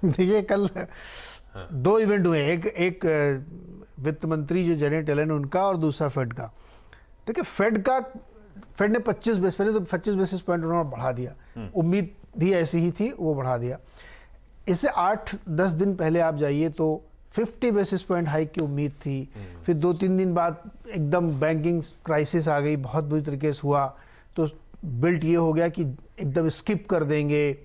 देखिए कल दो इवेंट हुए, एक वित्त मंत्री जो जेनेट येलेन उनका, और दूसरा फेड का। देखिए फेड ने 25 बेसिस पॉइंट उन्होंने बढ़ा दिया, उम्मीद भी ऐसी ही थी, वो बढ़ा दिया। इससे 8-10 दिन पहले आप जाइए तो 50 बेसिस पॉइंट हाइक की उम्मीद थी। फिर 2-3 दिन बाद एकदम बैंकिंग क्राइसिस आ गई, बहुत बुरी तरीके से हुआ, तो बिल्ट ये हो गया कि एकदम स्किप कर देंगे।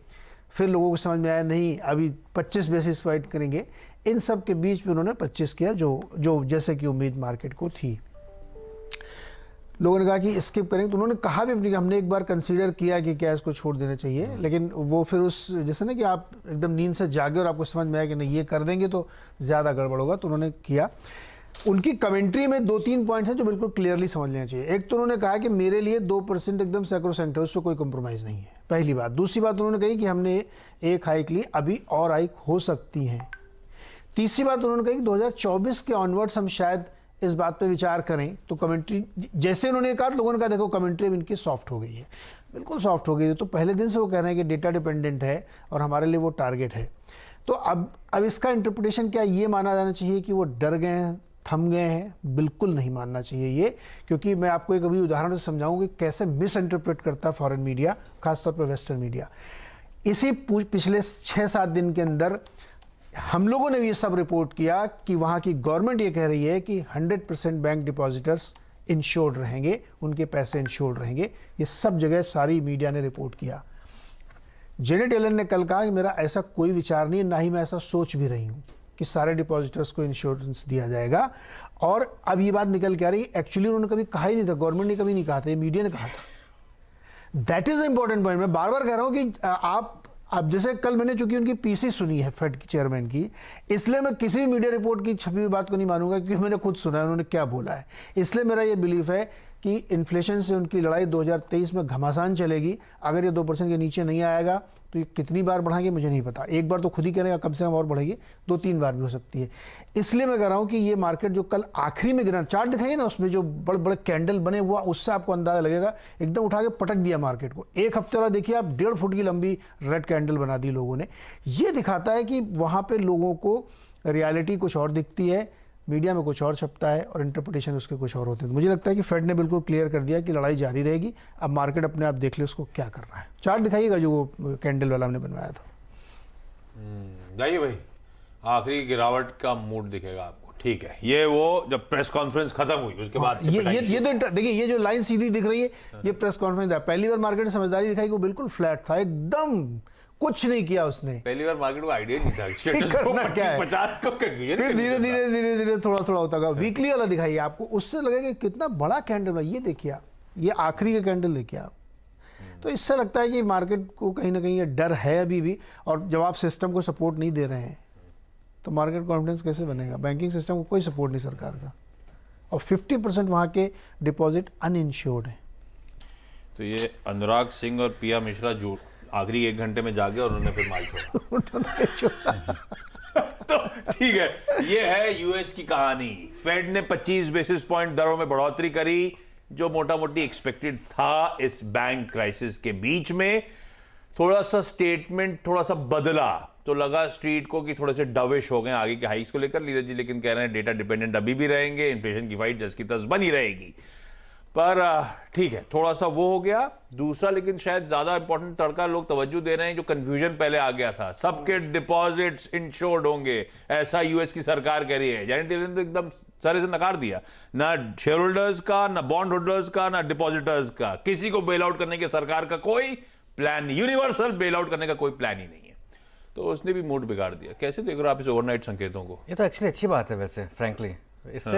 फिर लोगों को समझ में आया नहीं, अभी 25 बेसिस पॉइंट करेंगे। इन सब के बीच में उन्होंने 25 किया, जो जैसे कि उम्मीद मार्केट को थी। लोगों ने कहा कि स्किप करेंगे, तो उन्होंने कहा भी अपनी, हमने एक बार कंसीडर किया कि क्या इसको छोड़ देना चाहिए, लेकिन वो फिर उस जैसे ना कि आप एकदम नींद से जागे और आपको समझ में आया कि नहीं ये कर देंगे तो ज़्यादा गड़बड़ होगा, तो उन्होंने किया। उनकी कमेंट्री में 2-3 पॉइंट्स हैं जो बिल्कुल क्लियरली समझ लेना चाहिए। एक तो उन्होंने कहा कि मेरे लिए 2% एकदम सैक्रोसैंक्ट है, उस पर कोई कॉम्प्रोमाइज़ नहीं है, पहली बात। दूसरी बात उन्होंने कही कि हमने एक हाइक ली, अभी और हाइक हो सकती हैं। तीसरी बात उन्होंने कही कि 2024 के ऑनवर्ड्स हम शायद इस बात पे विचार करें। तो कमेंट्री जैसे उन्होंने कहा, लोगों ने कहा देखो कमेंट्री इनकी सॉफ्ट हो गई है, बिल्कुल सॉफ्ट हो गई है। तो पहले दिन से वो कह रहे हैं कि डेटा डिपेंडेंट है और हमारे लिए वो टारगेट है। तो अब इसका इंटरप्रिटेशन क्या ये माना जाना चाहिए कि वो डर गए हैं, थम गए हैं? बिल्कुल नहीं मानना चाहिए ये, क्योंकि मैं आपको एक अभी उदाहरण से समझाऊँ कि कैसे मिस इंटरप्रेट करता है फॉरेन मीडिया, खासतौर पर वेस्टर्न मीडिया। इसी पिछले 6-7 दिन के अंदर हम लोगों ने ये सब रिपोर्ट किया कि वहाँ की गवर्नमेंट ये कह रही है कि 100% बैंक डिपॉजिटर्स इंश्योर्ड रहेंगे, उनके पैसे इंश्योर्ड रहेंगे। ये सब जगह सारी मीडिया ने रिपोर्ट किया। जेनेट येलेन ने कल कहा कि मेरा ऐसा कोई विचार नहीं है, ना ही मैं ऐसा सोच भी रही हूँ कि सारे डिपॉजिटर्स को इंश्योरेंस दिया जाएगा। और अब ये बात निकल के आ रही है, एक्चुअली उन्होंने कभी कहा ही नहीं था, गवर्नमेंट ने कभी नहीं कहा था, ये मीडिया ने कहा था। That is important point. मैं बार बार कह रहा हूँ कि अब जैसे कल मैंने चूंकि उनकी पीसी सुनी है फेड की चेयरमैन की, इसलिए मैं किसी भी मीडिया रिपोर्ट की छपी हुई बात को नहीं मानूंगा, क्योंकि मैंने खुद सुना है उन्होंने क्या बोला है। इसलिए मेरा ये बिलीफ है कि इन्फ्लेशन से उनकी लड़ाई 2023 में घमासान चलेगी। अगर ये 2% के नीचे नहीं आएगा तो ये कितनी बार बढ़ाएंगे मुझे नहीं पता। एक बार तो खुद ही कह रहे हैं कम से कम और बढ़ेगी, 2-3 बार भी हो सकती है। इसलिए मैं कह रहा हूँ कि ये मार्केट जो कल आखिरी में गिरा, चार्ट दिखाइए ना, उसमें जो बड़े बड़े कैंडल बने हुआ, उससे आपको अंदाजा लगेगा, एकदम उठा के पटक दिया मार्केट को। एक हफ्ते वाला देखिए आप, 1.5 फुट की लंबी रेड कैंडल बना दी लोगों ने। ये दिखाता है कि वहाँ पर लोगों को रियलिटी कुछ और दिखती है, मीडिया में कुछ और छपता है और इंटरप्रिटेशन उसके कुछ और होते हैं। तो मुझे लगता है कि फेड ने बिल्कुल क्लियर कर दिया कि लड़ाई जारी रहेगी। अब मार्केट अपने आप देख ले उसको क्या कर रहा है। चार्ट दिखाइएगा जो वो कैंडल वाला हमने बनवाया था। जाइए भाई, आखिरी गिरावट का मूड दिखेगा आपको, ठीक है। ये वो जब प्रेस कॉन्फ्रेंस खत्म हुई उसके बाद ये तो देखिए, ये जो लाइन सीधी दिख रही है ये प्रेस कॉन्फ्रेंस है। पहली बार मार्केट ने समझदारी दिखाई, वो बिल्कुल फ्लैट था, एकदम कुछ नहीं किया उसने। पहली बार मार्केट को आइडिया नहीं था करना क्या है, 50 को फिर धीरे धीरे थोड़ा होता गया। वीकली वाला दिखाइए आपको, उससे लगेगा कितना बड़ा कैंडल है। ये देखिए आप, ये आखिरी का कैंडल देखिए आप। तो इससे लगता है कि मार्केट को कहीं ना कहीं ये डर है अभी भी, और जब आप सिस्टम को सपोर्ट नहीं दे रहे हैं तो मार्केट कॉन्फिडेंस कैसे बनेगा? बैंकिंग सिस्टम को कोई सपोर्ट नहीं सरकार का, और 50% वहाँ के डिपॉजिट अनइंश्योर्ड है। तो ये अनुराग सिंह और पिया मिश्रा जो आखिरी 1 घंटे में जागे और उन्होंने फिर माल छोड़ा। तो ठीक है, ये है यूएस की कहानी। फेड ने 25 बेसिस पॉइंट दरों में बढ़ोतरी करी, जो मोटा मोटी एक्सपेक्टेड था। इस बैंक क्राइसिस के बीच में थोड़ा सा स्टेटमेंट थोड़ा सा बदला, तो लगा स्ट्रीट को कि थोड़े से डविश हो गए आगे के हाइक्स को लेकर लीडर जी, लेकिन कह रहे हैं डेटा डिपेंडेंट अभी भी रहेंगे, इन्फ्लेशन की फाइट जस की तस बनी रहेगी। पर ठीक है, थोड़ा सा वो हो गया। दूसरा, लेकिन शायद ज्यादा इंपॉर्टेंट तड़का लोग तवज्जो दे रहे हैं, जो कंफ्यूजन पहले आ गया था, सबके डिपॉजिट्स इंश्योर्ड होंगे, ऐसा यूएस की सरकार कह रही है। जेनेट येलेन तो एकदम सारे से नकार दिया, ना शेयर होल्डर्स का, ना बॉन्ड होल्डर्स का, ना डिपॉजिटर्स का, किसी को बेल आउट करने के सरकार का कोई प्लान, यूनिवर्सल बेल आउट करने का कोई प्लान ही नहीं है। तो उसने भी मूड बिगाड़ दिया। कैसे देख रहे हो आप इस ओवरनाइट संकेतों को? ये तो एक्चुअली अच्छी बात है वैसे, फ्रैंकली। इससे